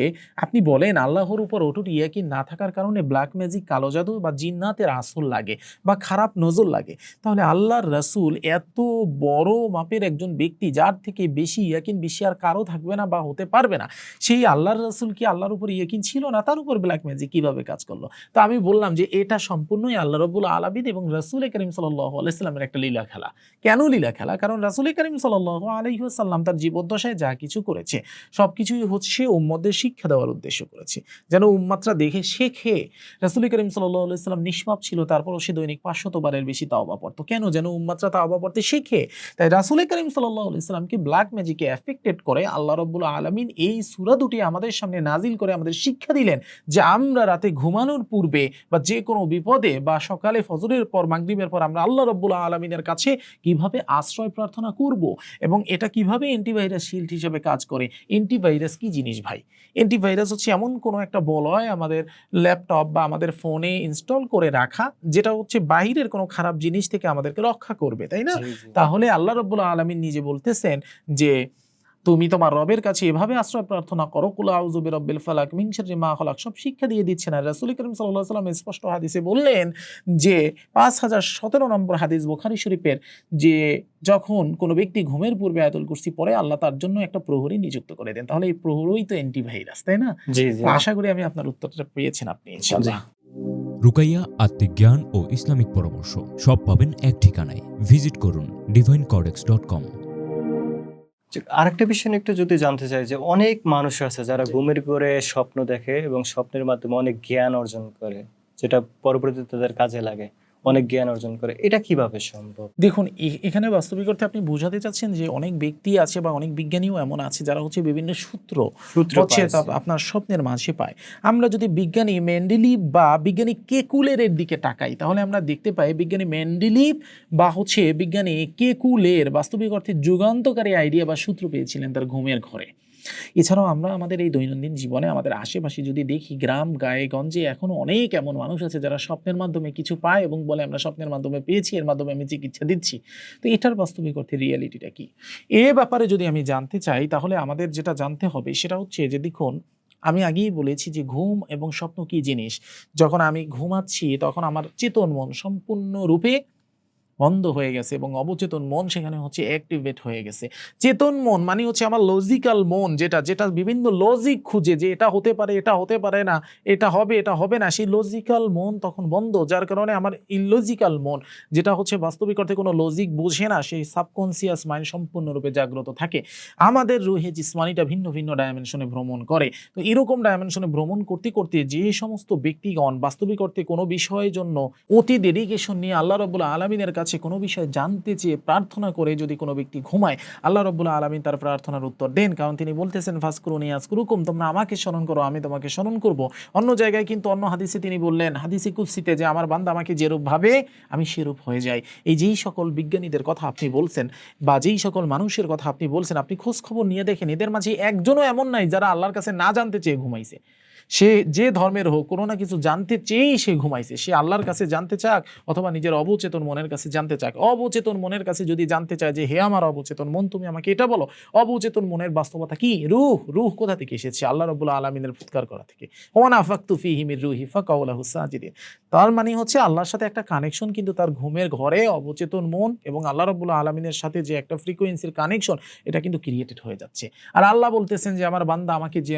আপনি বলেন আল্লাহর উপর অটুট ইয়াকিন না থাকার কারণে ব্ল্যাক ম্যাজিক, কালো জাদু বা জিন্নাতের আসর লাগে বা খারাপ নজর লাগে। তাহলে আল্লাহর রাসূল এত বড় মাপের একজন ব্যক্তি, যার থেকে বেশি ইয়াকিন বেশি আর কারো থাকবে না বা হতে পারবে না, সেই আল্লাহর রাসূল কি আল্লাহর উপর ইয়াকিন ছিল না? তার উপর ব্ল্যাক ম্যাজিক কিভাবে কাজ করলো? তো আমি বললাম যে এটা সম্পূর্ণই আল্লাহ রাব্বুল আলামিন এবং রাসূল কারীম সাল্লাল্লাহু আলাইহি ওয়াসাল্লামের একটা লীলা খেলা। কেন লীলা খেলা? কারণ রাসূল কারীম সাল্লাল্লাহু আলাইহি ওয়াসাল্লাম তার জীবদ্দশায় যা কিছু করেছে সবকিছুই হচ্ছে উম্মতদের শিক্ষা দেওয়ার উদ্দেশ্য করেছে, যেন উম্মতরা দেখে শেখে। রাসূল কারীম সাল্লাল্লাহু আলাইহি ওয়াসাল্লাম নিষ্পাপ ছিল, তারপরও সে দৈনিক 500 বারের বেশি তাওবা পড়তো। কেন? যেন উম্মতরা তাওবা পড়তে শেখে। তাই রাসূল কারীম সাল্লাল্লাহু আলাইহি ওয়াসাল্লামকে ব্ল্যাক ম্যাজিকে এফেক্টেড করে আল্লাহ রাব্বুল আলামিন এই সূরা দুটি আমাদের সামনে নাজিল করে আমাদের শিক্ষা দিলেন যে আমরা রাতে ঘুমানোর পূর্বে বা যে কোনো বিপদে বা সকালে ফজরের পর মাগরিবের পর আমরা আল্লাহ রাব্বুল আলামিনের কাছে কিভাবে আশ্রয় প্রার্থনা করব, এবং এটা কিভাবে অ্যান্টিভাইরাস শিল্ড হিসেবে কাজ করে। অ্যান্টিভাইরাস কি জিনিস ভাই? অ্যান্টিভাইরাস হচ্ছে এমন কোনো একটা বলয় আমাদের ল্যাপটপ বা আমাদের ফোনে ইনস্টল করে রাখা, যেটা হচ্ছে বাইরের কোনো খারাপ জিনিস থেকে আমাদেরকে রক্ষা করবে, তাই না? তাহলে আল্লাহ রাব্বুল আলামিন নিজে বলতেছেন যে তুমি তোমার রবের কাছে এভাবে আশ্রয় প্রার্থনা করো, কুল আউযু বিরাব্বিল ফালাক মিন শাররি মা খালাক, সব শিক্ষা দিয়ে দিচ্ছেন। আর রাসূল কারীম সাল্লাল্লাহু আলাইহি ওয়াসাল্লাম স্পষ্ট হাদিসে বললেন যে 5017 নম্বর হাদিস বুখারী শরীফের, যে যখন কোনো ব্যক্তি ঘুমের পূর্বে আয়াতুল কুরসি পড়ে আল্লাহ তার জন্য একটা প্রহরী নিযুক্ত করে দেন। তাহলে এই প্রহরীই তো অ্যান্টিভাইরাস, তাই না? জি তো আশা করি আমি আপনার উত্তরটা পেয়েছেন আপনি ইনশাআল্লাহ। রুকাইয়া আত্মিক ও ইসলামিক পরামর্শ সব পাবেন এক ঠিকানায়। ভিজিট করুন divinecodex.com। আরেকটা বিষয় নিয়ে একটু যদি জানতে চাই, যে অনেক মানুষ আছে যারা ঘুমের ঘরে স্বপ্ন দেখে এবং স্বপ্নের মাধ্যমে অনেক জ্ঞান অর্জন করে, যেটা পরবর্তীতে তাদের কাজে লাগে, অনেক জ্ঞান অর্জন করে, এটা কিভাবে সম্ভব? দেখুন, এখানে বাস্তবিক অর্থে আপনি বোঝাতে চাচ্ছেন যে অনেক ব্যক্তি আছে বা অনেক বিজ্ঞানীও এমন আছে যারা হচ্ছে বিভিন্ন সূত্র হচ্ছে আপনার স্বপ্নের মাঝে পায়। আমরা যদি বিজ্ঞানী মেন্ডেলিভ বা বিজ্ঞানী কেকুলের দিকে তাকাই, তাহলে আমরা দেখতে পাই বিজ্ঞানী মেন্ডেলিভ বা হচ্ছে বিজ্ঞানী কেকুলের বাস্তবিক অর্থে যুগান্তকারী আইডিয়া বা সূত্র পেয়েছিলেন তার ঘুমের ঘরে। এছাড়াও আমরা আমাদের এই দৈনন্দিন জীবনে আমাদের আশেপাশে যদি দেখি, গ্রাম গায়ে গঞ্জে এখনো অনেক এমন মানুষ আছে যারা স্বপ্নের মাধ্যমে কিছু পায় এবং বলে আমরা স্বপ্নের মাধ্যমে পেয়েছি, এর মাধ্যমে আমি চিকিৎসা দিচ্ছি। তো এটার বাস্তবিক অর্থে রিয়ালিটিটা কি, এ ব্যাপারে যদি আমি জানতে চাই, তাহলে আমাদের যেটা জানতে হবে সেটা হচ্ছে যে দেখুন, আমি আগেই বলেছি যে ঘুম এবং স্বপ্ন কি জিনিস। যখন আমি ঘুমাচ্ছি তখন আমার চেতন মন সম্পূর্ণরূপে বন্ধ হয়ে গেছে এবং অবচেতন মন সেখানে হচ্ছে অ্যাক্টিভেট হয়ে গেছে। চেতন মন মানে হচ্ছে আমার লজিক্যাল মন, যেটা বিভিন্ন লজিক খুঁজে যে এটা হতে পারে, এটা হতে পারে না, এটা হবে, এটা হবে না, সেই লজিক্যাল মন তখন বন্ধ। যার কারণে আমার ইললজিক্যাল মন, যেটা হচ্ছে বাস্তবিক অর্থে কোনো লজিক বোঝে না, সেই সাবকনসিয়াস মাইন্ড সম্পূর্ণরূপে জাগ্রত থাকে। আমাদের রুহে জিসমানিটা ভিন্ন ভিন্ন ডাইমেনশনে ভ্রমণ করে। তো এরকম ডাইমেনশনে ভ্রমণ করতে করতে যে সমস্ত ব্যক্তিগণ বাস্তবিক অর্থে কোনো বিষয়ের জন্য অতি ডেডিকেশন নিয়ে আল্লাহ রাব্বুল আলামিনের কাছে কোনো বিষয় জানতে চেয়ে প্রার্থনা করে যদি কোনো ব্যক্তি ঘুমায়, আল্লাহ রাব্বুল আলামিন তার প্রার্থনার উত্তর দেন। কারণ তিনি বলতেছেন ফাজকুরুনি আযকুরুকুম, তোমরা আমাকে স্মরণ করো আমি তোমাকে স্মরণ করব। অন্য জায়গায় কিন্তু অন্য হাদিসে তিনি বললেন, হাদিসে কুদসিতে, যে আমার বান্দা আমাকে যেরূপ ভাবে আমি সেরূপ হয়ে যাই। এই যেই সকল বিজ্ঞানীদের কথা আপনি বলছেন বা যেই সকল মানুষের কথা আপনি বলছেন, আপনি খোঁজ খবর নিয়ে দেখেন, এদের মাঝে একজনও এমন নাই যারা আল্লাহর কাছে না জানতে চেয়ে ঘুমাইছে। সে যে ধর্মের হোক, কোনো না কিছু জানতে চেয়েই সে ঘুমাইছে। সে আল্লাহর কাছে জানতে চাক অথবা নিজের অবচেতন মনের কাছে জানতে চাক। অবচেতন মনের কাছে যদি জানতে চায় যে হে আমার অবচেতন মন, তুমি আমাকে এটা বলো, অবচেতন মনের বাস্তবতা কি? রূহ কোথা থেকে এসেছে? আল্লাহ রাব্বুল আলামিনের ফুৎকার করা থেকে। ওয়া নাফাকতু ফীহি মির রূহি ফাকাউ লাহু সাজিদিন। তার মানে হচ্ছে আল্লাহর সাথে একটা কানেকশন কিন্তু তার ঘুমের ঘরে অবচেতন মন এবং আল্লাহ রাব্বুল আলামিনের সাথে যে একটা ফ্রিকোয়েন্সির কানেকশন, এটা কিন্তু ক্রিয়েটেড হয়ে যাচ্ছে। আর আল্লাহ বলতেছেন যে আমার বান্দা আমাকে যে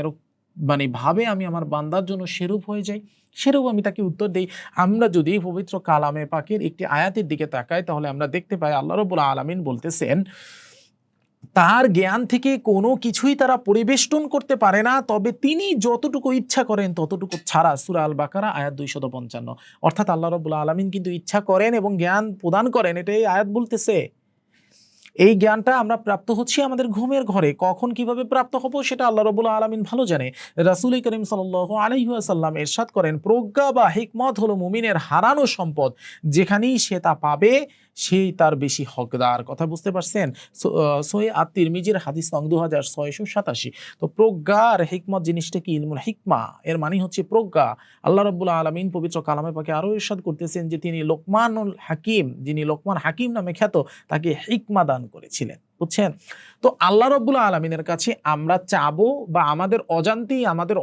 ভাবে আমি আমার বান্দার জন্য সেরূপ হয়ে যাই, সেরূপ আমি তাকে উত্তর দেই। আমরা যদি পবিত্র কালামে পাকের একটি আয়াতের দিকে তাকাই, তাহলে আমরা দেখতে পাই আল্লাহ রাব্বুল আলামিন বলতেছেন তার জ্ঞান থেকে কোনো কিছুই তারা পরিবেষ্টন করতে পারে না, তবে তিনি যতটুকু ইচ্ছা করেন ততটুকু ছাড়া। সূরা আল বাকারা আয়াত 255। অর্থাৎ আল্লাহ রাব্বুল আলামিন কিন্তু ইচ্ছা করেন এবং জ্ঞান প্রদান করেন, এটাই আয়াত বলতেছে। এই জ্ঞানটা আমরা প্রাপ্ত হচ্ছি আমাদের ঘুমের ঘরে। কখন কিভাবে প্রাপ্ত হব সেটা আল্লাহ রাব্বুল আলামিন ভালো জানে। রাসূল করিম সাল্লাল্লাহু আলাইহি ওয়াসাল্লাম ইরশাদ করেন, প্রজ্ঞা বা হিকমত হলো মুমিনের হারানো সম্পদ, যেখানেই সে তা পাবে সেই তার বেশি হকদার। কথা বুঝতে পারছেন? সহিহ আত-তিরমিজির হাদিস নং 2687। তো প্রজ্ঞা আর হিকমত জিনিসটা কি? ইলমুল হিকমা এর মানে হচ্ছে প্রজ্ঞা। আল্লাহ রাব্বুল আলামিন পবিত্র কালামে পাকে আরো ইরশাদ করতেছেন যে তিনি লোকমানুল হাকিম, যিনি লোকমান হাকিম নামে খ্যাত, তাকে হিকমা দান করেছিলেন। বুঝছেন? তো আল্লাহ রাব্বুল আলামিনের কাছে আমরা চাবো, বা আমাদের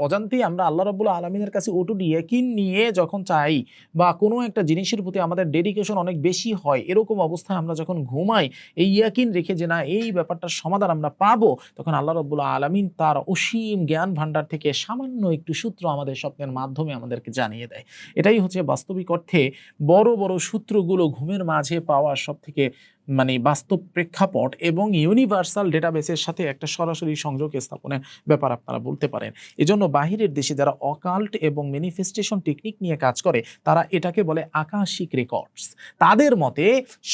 অজান্তেই আমরা আল্লাহ রাব্বুল আলামিনের কাছে অটুট ইয়াকিন নিয়ে যখন চাই, বা কোনো একটা জিনিসের প্রতি আমাদের ডেডিকেশন অনেক বেশি হয়, এরকম অবস্থায় আমরা যখন ঘুমাই এই ইয়াকিন রেখে যে না এই ব্যাপারটার সমাধান আমরা পাবো, তখন আল্লাহ রাব্বুল আলামিন তার অসীম জ্ঞান ভান্ডার থেকে সামান্য একটু সূত্র আমাদের স্বপ্নের মাধ্যমে আমাদেরকে জানিয়ে দেয়। এটাই হচ্ছে বাস্তবিক অর্থে বড় বড় সূত্রগুলো ঘুমের মাঝে পাওয়ার সব থেকে বাস্তব প্রেক্ষাপট এবং ইউনিভার্সাল ডেটাবেসের সাথে একটা সরাসরি সংযোগ স্থাপনের ব্যাপার আপনারা বলতে পারেন। এজন্য বাহিরের দেশে যারা অকাল্ট এবং ম্যানিফেস্টেশন টেকনিক নিয়ে কাজ করে তারা এটাকে বলে আকাশিক রেকর্ডস। তাদের মতে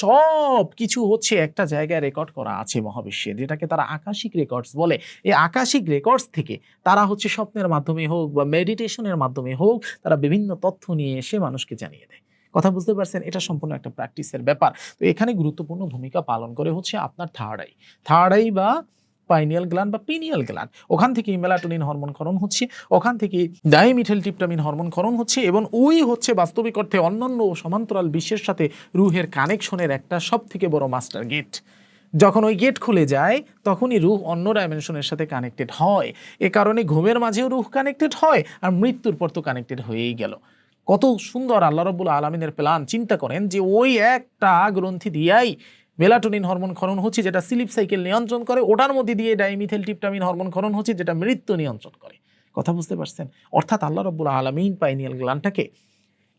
সব কিছু হচ্ছে একটা জায়গায় রেকর্ড করা আছে মহাবিশ্বে, যেটাকে তারা আকাশিক রেকর্ডস বলে। এই আকাশিক রেকর্ডস থেকে তারা হচ্ছে স্বপ্নের মাধ্যমে হোক বা মেডিটেশনের মাধ্যমে হোক, তারা বিভিন্ন তথ্য নিয়ে এসে মানুষকে জানিয়ে দেয়। কথা বুঝতে পারছেন? এটা সম্পূর্ণ একটা প্র্যাকটিসের ব্যাপার। তো এখানে গুরুত্বপূর্ণ ভূমিকা পালন করে হচ্ছে আপনার থার্ড আই বা পাইনিয়াল গ্ল্যান্ড বা পিনিয়াল গ্ল্যান্ড। ওখান থেকে মেলাটোনিন হরমোন ক্ষরণ হচ্ছে, ওখান থেকে ডাইমিথাইলট্রিপটামিন হরমোন ক্ষরণ হচ্ছে, এবং ওই হচ্ছে বাস্তবিক অর্থে অন্যান্য সমান্তরাল বিশ্বের সাথে রুহের কানেকশনের একটা সব থেকে বড় মাস্টার গেট। যখন ওই গেট খুলে যায় তখনই রুহ অন্য ডাইমেনশনের সাথে কানেক্টেড হয়। এ কারণে ঘুমের মাঝেও রুহ কানেক্টেড হয়, আর মৃত্যুর পর তো কানেক্টেড হয়েই গেল। কত সুন্দর আল্লাহ রাব্বুল আলামিনের প্ল্যান। চিন্তা করেন যে ওই একটা গ্রন্থি দিয়াই মেলাটোনিন হরমোন ক্ষরণ হচ্ছে, যেটা স্লিপ সাইকেল নিয়ন্ত্রণ করে, ওটার মধ্যে দিয়ে ডাইমিথাইলট্রিপটামিন হরমোন ক্ষরণ হচ্ছে, যেটা মৃত্যু নিয়ন্ত্রণ করে। কথা বুঝতে পারছেন? অর্থাৎ আল্লাহ রাব্বুল আলামিন পাইনিয়াল গ্ল্যান্ডটাকে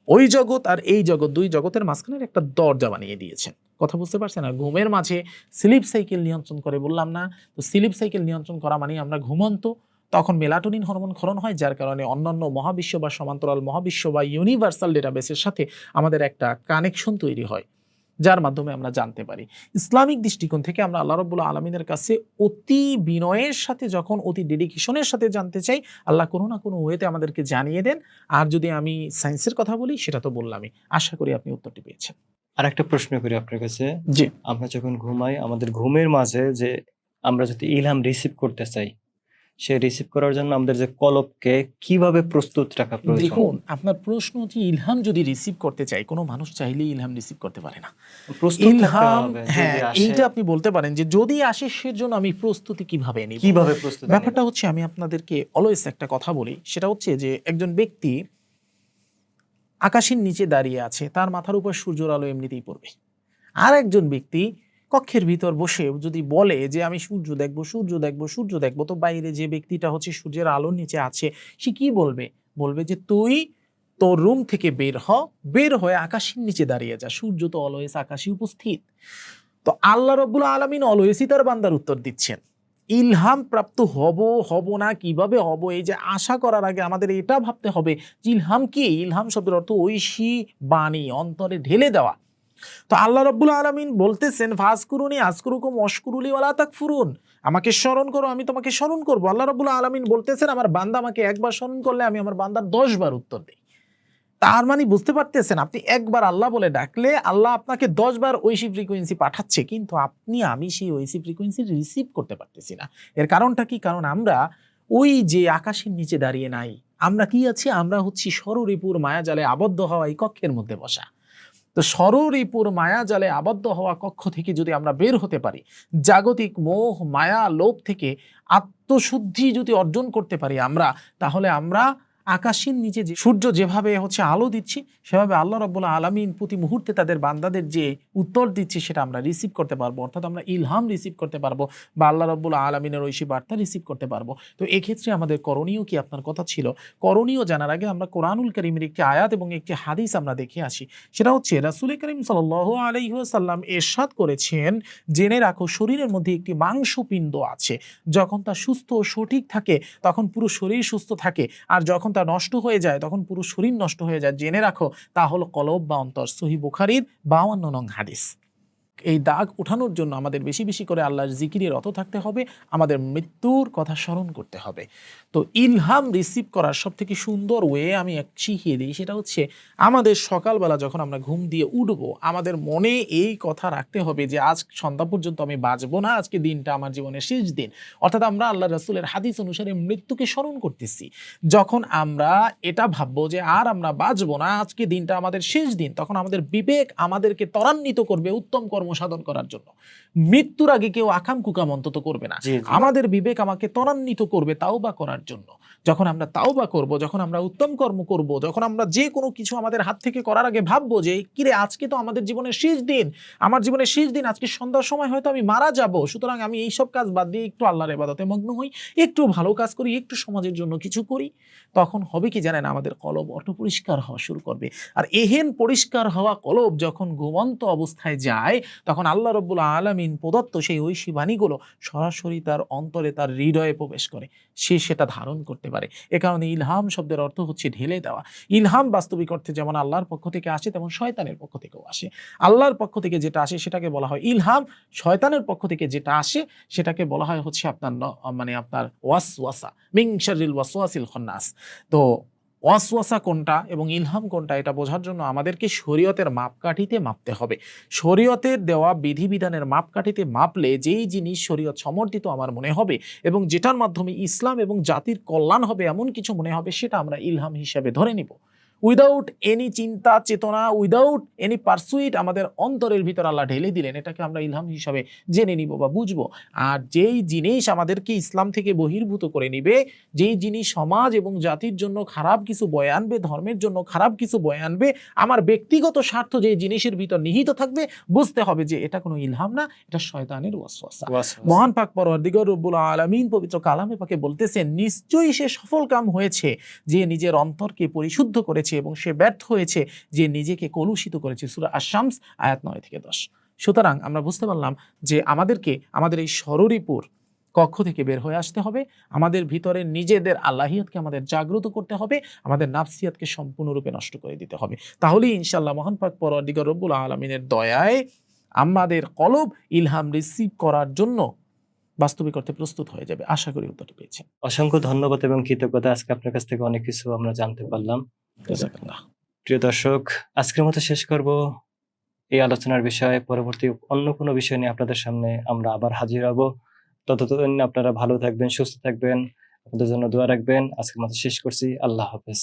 ওই জগৎ আর এই জগৎ, দুই জগতের মাঝখানের একটা দরজা বানিয়ে দিয়েছেন। কথা বুঝতে পারছেন? আর ঘুমের মাঝে স্লিপ সাইকেল নিয়ন্ত্রণ করে বললাম না? তো স্লিপ সাইকেল নিয়ন্ত্রণ করা মানে আমরা ঘুমন্ত, তখন মেলাটোনিন হরমোন ক্ষরণ হয়, যার কারণে অন্যান্য মহাবিশ্ব বা সমান্তরাল মহাবিশ্ব বা ইউনিভার্সাল ডেটাবেসের সাথে আমাদের একটা কানেকশন তৈরি হয়, যার মাধ্যমে আমরা জানতে পারি। ইসলামিক দৃষ্টিকোণ থেকে আমরা আল্লাহ রাব্বুল আলামিনের কাছে অতি বিনয়ের সাথে, যখন অতি ডেডিকেশনের সাথে জানতে চাই, আল্লাহ কোনো না কোনো ওয়েতে আমাদেরকে জানিয়ে দেন। আর যদি আমি সায়েন্সের কথা বলি, সেটা তো বললামই। আশা করি আপনি উত্তরটি পেয়েছেন। আর একটা প্রশ্ন করি আপনার কাছে। জি। আমরা যখন ঘুমাই, আমাদের ঘুমের মাঝে যে আমরা যদি ইলহাম রিসিভ করতে চাই, সে রিসিভ করার জন্য আমাদের যে কলবকে কিভাবে প্রস্তুত রাখা প্রয়োজন? দেখুন, আপনার প্রশ্ন হচ্ছে ইলহাম যদি রিসিভ করতে চাই, কোনো মানুষ চাইলেই ইলহাম রিসিভ করতে পারে না। প্রস্তুত থাকতে ইলহাম, হবে। হ্যাঁ, যদি আসে, এইটা আপনি বলতে পারেন যে যদি আসে সেজন্য আমি প্রস্তুতি কিভাবে নিব। কিভাবে প্রস্তুত ব্যাপারটা হচ্ছে, আমি আপনাদেরকে অলওয়েজ একটা কথা বলি, সেটা হচ্ছে যে একজন ব্যক্তি আকাশের নিচে দাঁড়িয়ে আছে, তার মাথার উপর সূর্যের আলো এমনিতেই পড়বে। আর একজন ব্যক্তি কক্ষের ভিতর বসে যদি বলে যে আমি সূর্য দেখবো, তো বাইরে যে ব্যক্তিটা হচ্ছে সূর্যের আলোর নিচে আছে, সে কি বলবে? বলবে যে তুই তোর রুম থেকে বের হয়ে আকাশের নিচে দাঁড়িয়ে যা, সূর্য তো অলওয়েজ আকাশে উপস্থিত। তো আল্লাহ রাব্বুল আলামিন অলওয়েজই তার বান্দার উত্তর দিচ্ছেন। ইলহাম প্রাপ্ত হব না, কিভাবে হব, এই যে আশা করার আগে আমাদের এটা ভাবতে হবে যে ইলহাম কি? ইলহাম শব্দের অর্থ ঐশী বাণী, অন্তরে ঢেলে দেওয়া। তো আল্লাহ রাব্বুল আলামিন বলতেছেন, ফাজকুরুনি আযকুরুকুম ওয়াশকুরুলি ওয়ালা তাকফুরুন, আমাকে স্মরণ করো, আমি তোমাকে স্মরণ করব। আল্লাহ রাব্বুল আলামিন বলতেছেন, আমার বান্দা আমাকে একবার স্মরণ করলে আমি আমার বান্দার 10 বার উত্তর দেই। তার মানে বুঝতে পারতেছেন, আপনি একবার আল্লাহ বলে ডাকলে আল্লাহ আপনাকে 10 বার ঐশী ফ্রিকোয়েন্সি পাঠাচ্ছে, কিন্তু আমি সেই ঐশী ফ্রিকোয়েন্সি রিসিভ করতে পারতেছি না। এর কারণটা কি? কারণ আমরা ওই যে আকাশের নিচে দাঁড়িয়ে নাই, আমরা কি আছি? আমরা হচ্ছি ষড়রিপুর মায়াজালে আবদ্ধ হওয়া এই কক্ষের মধ্যে বসা। তো ষড়রিপুর মায়াজালে আবদ্ধ হওয়া কক্ষ থেকে যদি আমরা বের হতে পারি, জাগতিক মোহ মায়া লোভ থেকে আত্মশুদ্ধি যদি অর্জন করতে পারি আমরা, তাহলে আমরা আকাশের নিচে যে সূর্য যেভাবে হচ্ছে আলো দিচ্ছি, সেভাবে আল্লাহ রাব্বুল আলামিন প্রতি মুহূর্তে তাদের বান্দাদের যে উত্তর দিচ্ছে সেটা আমরা রিসিভ করতে পারবো, অর্থাৎ আমরা ইলহাম রিসিভ করতে পারবো বা আল্লাহ রাব্বুল আলামিনের ঐশী বার্তা রিসিভ করতে পারবো। তো এক্ষেত্রে আমাদের করণীয় কি, আপনার কথা ছিল করণীয় জানার আগে আমরা কোরআনুল কারীমের একটি আয়াত এবং একটি হাদিস আমরা দেখে আসি। সেটা হচ্ছে রাসূল করিম সাল্লাল্লাহু আলাইহি ওয়াসাল্লাম ইরশাদ করেছেন, জেনে রাখো শরীরের মধ্যে একটি মাংসপিণ্ড আছে, যখন তা সুস্থ ও সঠিক থাকে তখন পুরো শরীর সুস্থ থাকে, আর যখন তা নষ্ট হয়ে যায় তখন পুরো শরীর নষ্ট হয়ে যায়। জেনে রাখো তা হলো কলব বা অন্তর। সহিহ বুখারীর 52 নং হাদিস। এই দাগ উঠানোর জন্য আমাদের বেশি বেশি করে আল্লাহর জিকিরে রত থাকতে হবে, আমাদের মৃত্যুর কথা স্মরণ করতে হবে। তো ইলহাম রিসিভ করার সব থেকে সুন্দর ওয়ে আমি এক শিখিয়ে দিই, সেটা হচ্ছে আমাদের সকালবেলা যখন আমরা ঘুম দিয়ে উঠবো, আমাদের মনে এই কথা রাখতে হবে যে আজ সন্ধ্যা পর্যন্ত আমি বাঁচবো না, আজকে দিনটা আমার জীবনের শেষ দিন। অর্থাৎ আমরা আল্লাহ রাসূলের হাদিস অনুসারে মৃত্যুকে স্মরণ করতেছি। যখন আমরা এটা ভাববো যে আর আমরা বাঁচবো না, আজকে দিনটা আমাদের শেষ দিন, তখন আমাদের বিবেক আমাদেরকে ত্বরান্বিত করবে উত্তম কর্ম সাধন করার জন্য। মৃত্যুর আগে কেউ আকাম কুকাম অন্তত করবে না। জি, জি। আমাদের বিবেক আমাকে ত্বরান্বিত করবে তাওবা করার জন্য। যখন আমরা তাওবা করব, যখন আমরা উত্তম কর্ম করব, যখন আমরা যে কোনো কিছু আমাদের হাত থেকে করার আগে ভাববো যে কিরে আজকে তো আমাদের জীবনের শেষ দিন, আমার জীবনের শেষ দিন, আজকে সন্ধ্যার সময় হয়তো আমি মারা যাব, সুতরাং আমি এই সব কাজ বাদ দিয়ে একটু আল্লাহর ইবাদতে মগ্ন হই, একটু ভালো কাজ করি, একটু সমাজের জন্য কিছু করি, তখন হবে কি জানেন, আমাদের কলব অটো পরিষ্কার হওয়া শুরু করবে। আর এহেন পরিষ্কার হওয়া কলব যখন ঘুমন্ত অবস্থায় যায়, তখন আল্লাহ রাব্বুল আলামিন প্রদত্ত সেই ঐশী বাণীগুলো সরাসরি তার অন্তরে, তার হৃদয়ে প্রবেশ করে, সে সেটা ধারণ করতে পারে। এ কারণে ইলহাম শব্দের অর্থ হচ্ছে ঢেলে দেওয়া। ইলহাম বাস্তবিক অর্থে যেমন আল্লাহর পক্ষ থেকে আসে, তেমন শয়তানের পক্ষ থেকেও আসে। আল্লাহর পক্ষ থেকে যেটা আসে সেটাকে বলা হয় ইলহাম, শয়তানের পক্ষ থেকে যেটা আসে সেটাকে বলা হয় হচ্ছে আপনার আপনার ওয়াসওয়াসা, মিন শাররিল ওয়াসওয়াসিল খান্নাস। তো ওয়াসওয়াসা কোনটা এবং ইলহাম কোনটা, এটা বোঝার জন্য আমাদেরকে শরীয়তের মাপকাঠিতে মাপতে হবে। শরীয়তের দেওয়া বিধিবিধানের মাপকাঠিতে মাপলে যেই জিনিস শরীয়ত সমর্থিত আমার মনে হবে এবং যেটার মাধ্যমে ইসলাম এবং জাতির কল্যাণ হবে এমন কিছু মনে হবে, সেটা আমরা ইলহাম হিসেবে ধরে নিব। উইদাউট এনি চিন্তা চেতনা, উইদাউট এনি পারসুইট আমাদের অন্তরের ভিতর আল্লাহ ঢেলে দিলেন, এটাকে আমরা ইলহাম হিসাবে জেনে নিব বা বুঝবো। আর যেই জিনিস আমাদেরকে ইসলাম থেকে বহির্ভূত করে নিবে, যেই জিনিস সমাজ এবং জাতির জন্য খারাপ কিছু বয়ে আনবে, ধর্মের জন্য খারাপ কিছু বয়ে আনবে, আমার ব্যক্তিগত স্বার্থ যেই জিনিসের ভিতর নিহিত থাকবে, বুঝতে হবে যে এটা কোনো ইলহাম না, এটা শয়তানের ওয়াসওয়াসা। মহান পাক পরওয়ারদিগার রব্বুল আলামিন পবিত্র কালামে পাকে বলতেছেন, নিশ্চয়ই সে সফল কাম হয়েছে যে নিজের অন্তরকে পরিশুদ্ধ করেছে এবং সে ব্যর্থ হয়েছে যে নিজেকে কলুষিত করেছে। সূরা আশ-শামস আয়াত 9 থেকে 10। সুতরাং আমরা বুঝতে পারলাম যে আমাদেরকে আমাদের এই শরীরপুর কক্ষ থেকে বের হয়ে আসতে হবে, আমাদের ভিতরে নিজেদের আল্লাহিয়াতকে আমাদের জাগ্রত করতে হবে, আমাদের নাফসিয়াতকে সম্পূর্ণরূপে নষ্ট করে দিতে হবে। তাহলেই ইনশাআল্লাহ মহান পাক পরওয়ারদিগার রব্বুল আলামিনের দয়ায় আমাদের কলব ইলহাম রিসিভ করার জন্য বাস্তবিক অর্থে প্রস্তুত হয়ে যাবে। আশা করি উত্তরটি পেয়েছেন। অসংখ্য ধন্যবাদ এবং কৃতজ্ঞতা। আজকে আপনার কাছ থেকে অনেক কিছু আমরা জানতে পারলাম। জাযাকাল্লাহ। প্রিয় দর্শক, আজকের মতো শেষ করব এই আলোচনার বিষয়ে। পরবর্তী অন্য কোনো বিষয় নিয়ে আপনাদের সামনে আমরা আবার হাজির হব। ততদিন আপনারা ভালো থাকবেন, সুস্থ থাকবেন, আপনাদের জন্য দোয়া রাখবেন। আজকের মতো শেষ করছি। আল্লাহ হাফেজ।